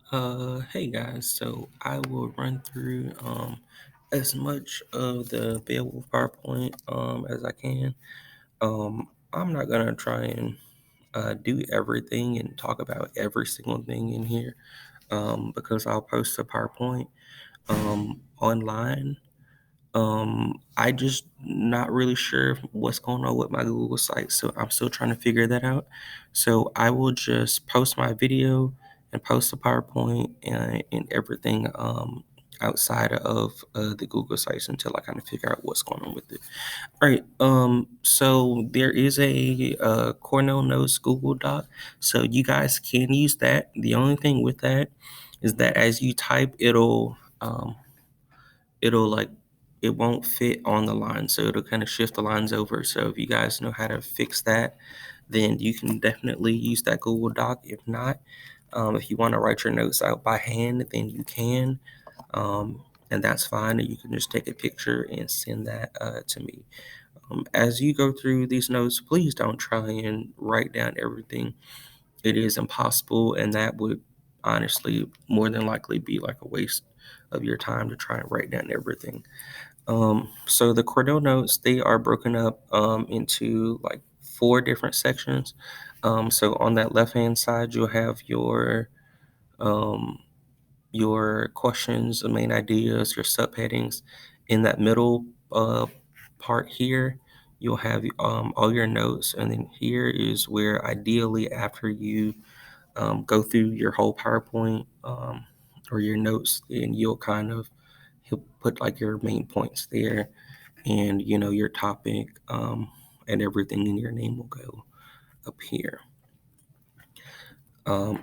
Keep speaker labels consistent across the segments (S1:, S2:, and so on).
S1: Hey guys, so I will run through as much of the Beowulf PowerPoint as I can. I'm not gonna try and do everything and talk about every single thing in here because I'll post a PowerPoint online. I just not really sure what's going on with my Google site, so I'm still trying to figure that out. So I will just post my video and post the PowerPoint and everything outside of the Google sites until I kind of figure out what's going on with it. All right. So there is a Cornell Notes Google Doc, so you guys can use that. The only thing with that is that as you type, it'll like it won't fit on the line, so it'll kind of shift the lines over. So if you guys know how to fix that, then you can definitely use that Google Doc. If not, if you want to write your notes out by hand, then you can, and that's fine. And you can just take a picture and send that to me. As you go through these notes, please don't try and write down everything. It is impossible, and that would honestly more than likely be like a waste of your time to try and write down everything. So the Cordell notes, they are broken up into like four different sections. So on that left hand side, you'll have um, your questions, the main ideas, your subheadings. In that middle part here, you'll have all your notes, and then here is where ideally after you go through your whole PowerPoint or your notes, and you'll kind of he'll put like your main points there, and your topic and everything in your name will go up here.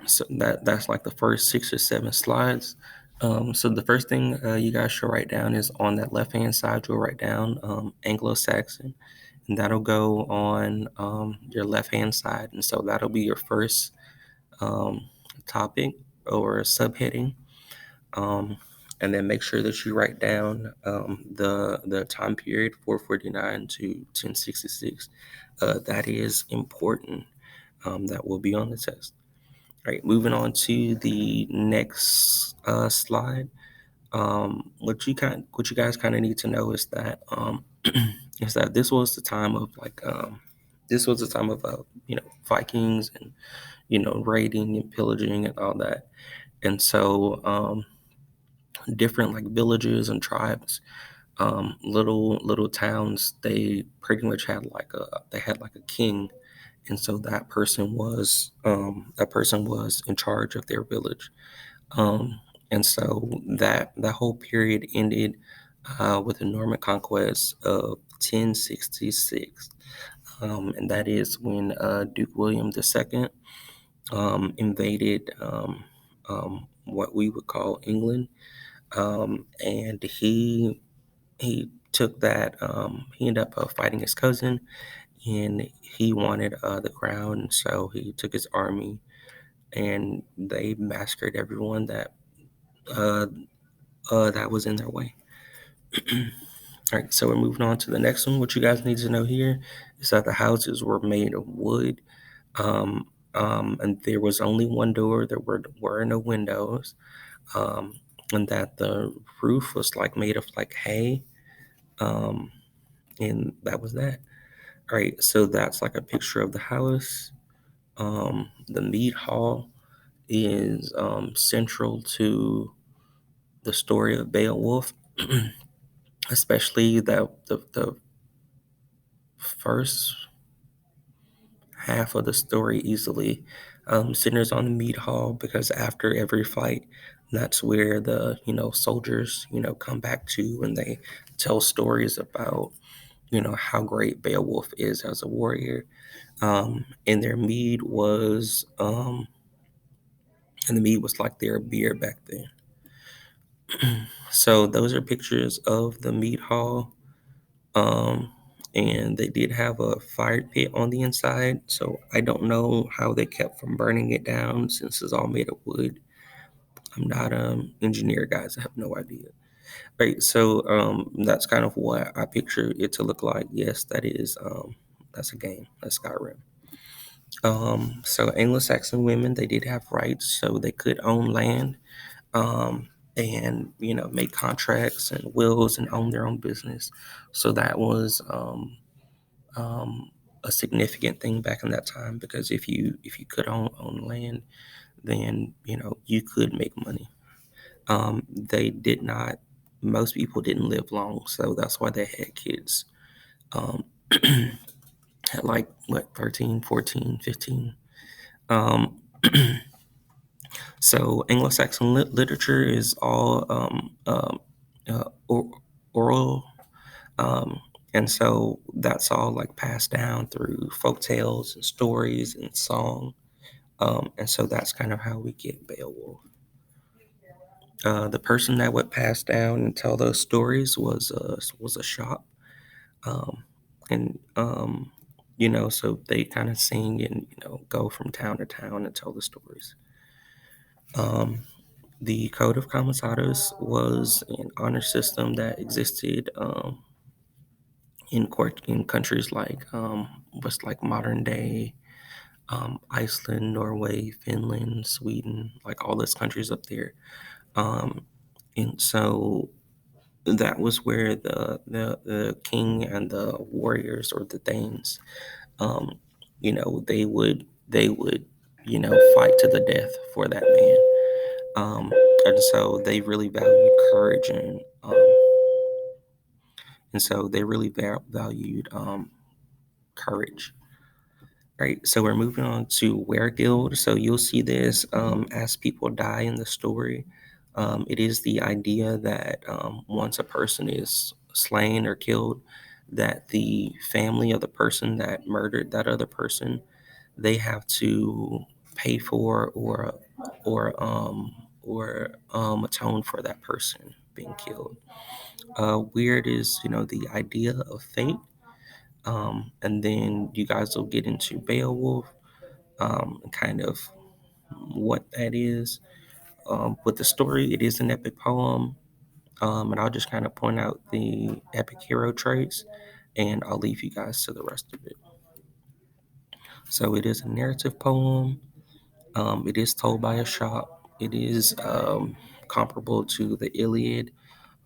S1: So that's like the first 6 or 7 slides. So the first thing you guys should write down is on that left hand side. You'll write down Anglo Saxon, and that'll go on your left hand side, and so that'll be your first topic or subheading. Um, and then make sure that you write down the time period 449 to 1066. That is important. That will be on the test. All right, moving on to the next slide. What you guys kind of need to know is that is that this was the time of this was the time of Vikings and raiding and pillaging and all that, and so different like villages and tribes, little towns, they pretty much had like a king, and so that person was in charge of their village, and so that whole period ended with the Norman conquest of 1066, and that is when Duke William II invaded what we would call England, and he took that. He ended up fighting his cousin, and he wanted the crown. So he took his army, and they massacred everyone uh, that was in their way. All right, so we're moving on to the next one. What you guys need to know here is that the houses were made of wood, and there was only one door. There were no windows, and that the roof was like made of like hay. Um, and that was that. All right, so that's like a picture of the house. The mead hall is central to the story of Beowulf, especially the first half of the story easily centers on the mead hall, because after every fight, that's where the soldiers come back to, and they tell stories about how great Beowulf is as a warrior. And their mead was and the mead was like their beer back then. So those are pictures of the mead hall. Um, and they did have a fire pit on the inside. So I don't know how they kept from burning it down since it's all made of wood. I'm not an engineer, guys. I have no idea. Right. So that's kind of what I picture it to look like. Yes, that is that's a game. That's Skyrim. So Anglo-Saxon women, they did have rights, so they could own land, and make contracts and wills and own their own business. So that was um, a significant thing back in that time, because if you could own land, then you could make money. They did not. Most people didn't live long, so that's why they had kids. Um, at like what, 13, 14, 15. Um, so Anglo-Saxon literature is all oral, um, and so that's all like passed down through folk tales and stories and song. And so that's kind of how we get Beowulf. The person that would pass down and tell those stories was a shop, um, and so they kind of sing and go from town to town and tell the stories. Um, the Code of Comitatus was an honor system that existed in countries like what's like modern day Iceland, Norway, Finland, Sweden, like all those countries up there. Um, and so that was where the king and the warriors, or the Danes, they would fight to the death for that man. And so they really valued courage, and so they really valued courage. Right, so we're moving on to Weregild. So you'll see this as people die in the story. It is the idea that once a person is slain or killed, that the family of the person that murdered that other person, they have to pay for or atone for that person being killed. Weird is the idea of fate, and then you guys will get into Beowulf, kind of what that is. With the story, it is an epic poem, and I'll just kind of point out the epic hero traits, and I'll leave you guys to the rest of it. So it is a narrative poem. It is told by a shop. It is comparable to the Iliad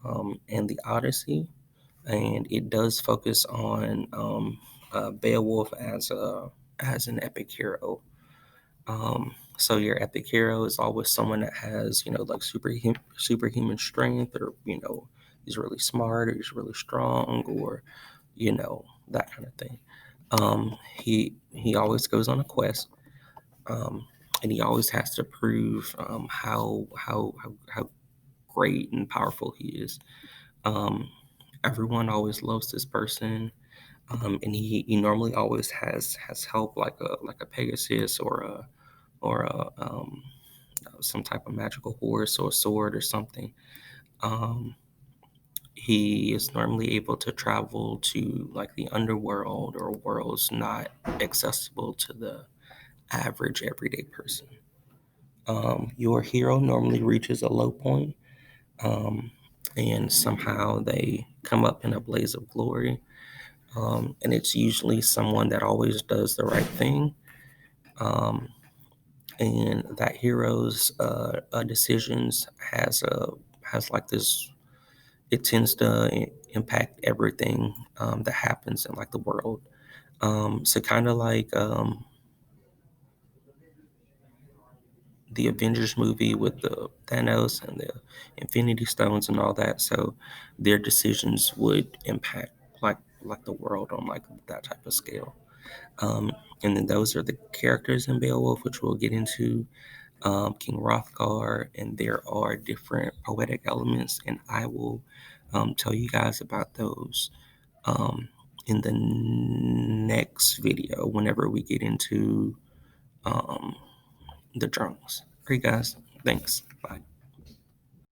S1: and the Odyssey, and it does focus on Beowulf as an epic hero. So your epic hero is always someone that has, like superhuman strength, or he's really smart, or he's really strong, or that kind of thing. He always goes on a quest, um, and he always has to prove how great and powerful he is. Um, Everyone always loves this person, and he normally always has help, like a Pegasus, or some type of magical horse or sword or something. Um, he is normally able to travel to like the underworld, or worlds not accessible to the average everyday person. Your hero normally reaches a low point, um, and somehow they come up in a blaze of glory. And it's usually someone that always does the right thing. Um, and that hero's decisions has like this. It tends to impact everything that happens in like the world. So kind of like the Avengers movie with the Thanos and the Infinity Stones and all that. So their decisions would impact like the world on like that type of scale. Um, and then those are the characters in Beowulf, which we'll get into. King Hrothgar, and there are different poetic elements, and I will tell you guys about those um, in the next video whenever we get into um, the drums. All right, guys. Thanks. Bye.